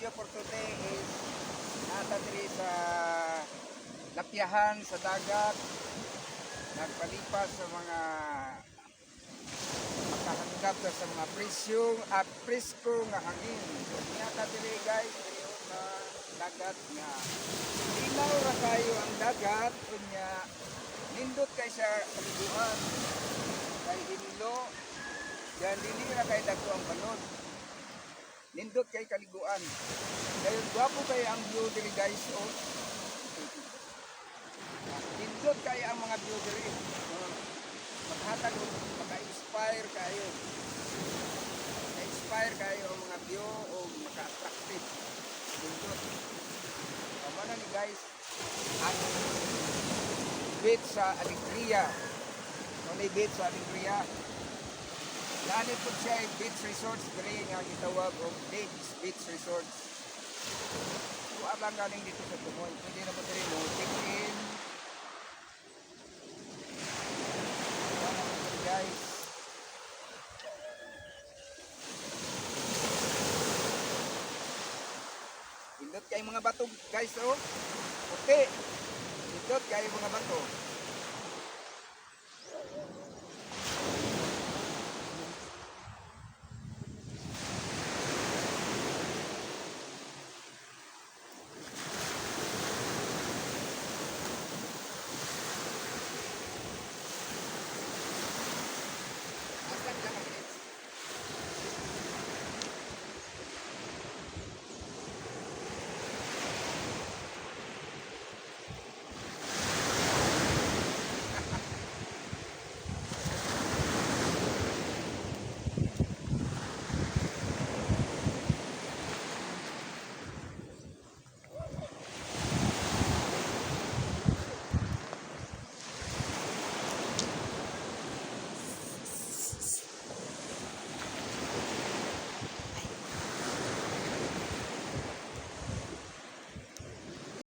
video for today is nata diri sa lapyahan sa dagat, nagpalipas sa mga makahanggap sa mga presyong at presko nga hangin. So nata diri guys ngayon na dagat nga linaw ra kayo ang dagat kunya nindot kay sa kaliguan kay hinlo yan dili ra kay dagko ang balod. Nindot kay kaliguan. Dayon gwapo kay ang view diri guys oh. Nindot kay ang mga view diri. Maghatag og maka-inspire kayo. Inspire kayo ang mga view o maka-attractive. Nindot. Kamana ni guys ang beach sa Alegria. Ano beach sa Alegria? Lani po siya ay beach resorts diri nga gitawag og Lakes Beach Resorts. So abang galing dito sa Tumoy, pwede na mo diri mo check-in. Guys. Indot kay mga bato guys oh. Okay. Indot kay mga bato.